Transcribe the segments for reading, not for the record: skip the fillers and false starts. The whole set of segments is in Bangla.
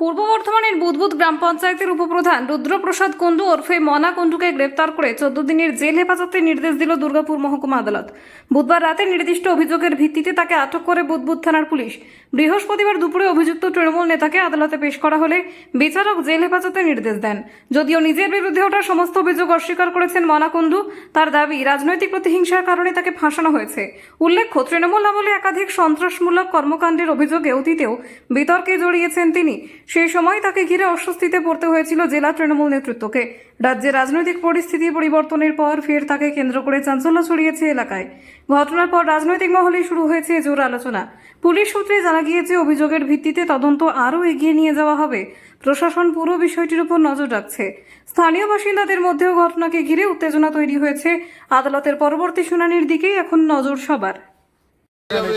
পূর্ব বর্ধমানের বুদবুদ গ্রাম পঞ্চায়েতের উপপ্রধান রুদ্রপ্রসাদ কুণ্ডু ওরফে মনা কুণ্ডুকে গ্রেপ্তার করে 14 দিনের জেল হেফাজতের নির্দেশ দিল দুর্গাপুর মহকুমা আদালত। বুধবার রাতে নির্দিষ্ট অভিযোগের ভিত্তিতে তাকে আটক করে বুদবুদ থানার পুলিশ। বৃহস্পতিবার দুপুরে অভিযুক্ত তৃণমূল নেতাকে আদালতে পেশ করা হলে বিচারক জেল হেফাজতের নির্দেশ দেন। যদিও নিজের বিরুদ্ধে ওঠা সমস্ত অভিযোগ অস্বীকার করেছেন মনা কুণ্ডু। তার দাবি, রাজনৈতিক প্রতিহিংসার কারণে তাকে ফাঁসানো হয়েছে। উল্লেখ্য, তৃণমূল আমলে একাধিক সন্ত্রাসমূলক কর্মকাণ্ডের অভিযোগে অতীতেও বিতর্কে জড়িয়েছেন তিনি। সেই সময় তাকে ঘিরে অস্বস্তিতে পড়তে হয়েছিল জেলা তৃণমূল নেতৃত্বকে। রাজ্যের রাজনৈতিক পরিস্থিতি পরিবর্তনের পর ফের তাকে কেন্দ্র করে চাঞ্চল্য ছড়িয়েছে এলাকায়। ঘটনার পর রাজনৈতিক মহলে শুরু হয়েছে জোর আলোচনা। পুলিশ সূত্রে জানা গিয়েছে, অভিযোগের ভিত্তিতে তদন্ত আরও এগিয়ে নিয়ে যাওয়া হবে। প্রশাসন পুরো বিষয়টির উপর নজর রাখছে। স্থানীয় বাসিন্দাদের মধ্যেও ঘটনাকে ঘিরে উত্তেজনা তৈরি হয়েছে। আদালতের পরবর্তী শুনানির দিকেই এখন নজর সবার।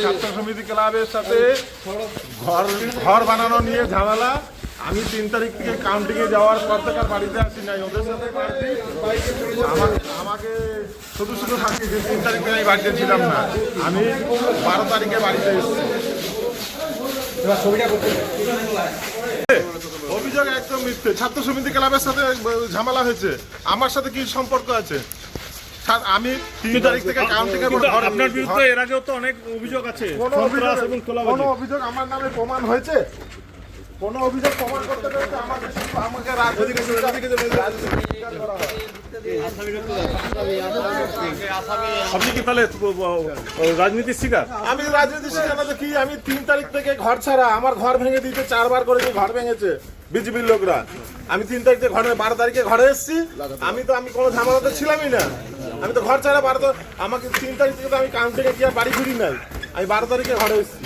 ছাত্র সমিতি ক্লাবের সাথে ঘর বানানো নিয়ে ঝামেলা। আমি 3 তারিখ থেকে কাউন্টিংয়ে যাওয়ার পর থেকে আর বাড়িতে আসি নাই। ওদের সাথে আমাকে শুধু শুধু থাকি যে 3 তারিখ থেকে আমি বাড়িতে ছিলাম না। আমি 12 তারিখে বাড়িতে এসেছি। অভিযোগ একদম মিথ্যে। ছাত্র সমিতি ক্লাবের সাথে ঝামেলা হয়েছে। আমার সাথে কি সম্পর্ক আছে? আমি 3 তারিখ থেকে কাউন্টিংয়ে আপনার বিরুদ্ধে এর আগেও তো অনেক অভিযোগ আছে। কোনো অভিযোগ আমার নামে প্রমাণ হয়েছে? কোনো অভিযোগ প্রমাণ করতে পেরেছে? আমাকে আপনি কি তাহলে রাজনীতির শিকার? আমি রাজনীতির শিকার না তো কি? আমি 3 তারিখ থেকে ঘর ছাড়া, আমার ঘর ভেঙে দিতে 4 বার করে ঘর ভেঙেছে বিজেপির লোকরা। আমি 3 তারিখে ঘরে, 12 তারিখে ঘরে এসেছি। আমি কোনো ঝামেলাতে ছিলামই না। আমি তো ঘর ছাড়া 12 আমাকে 3 তারিখ থেকে তো আমি কাউন্টিংয়ে কি আর বাড়ি ফিরি নাই। আমি 12 তারিখে ঘরে এসেছি।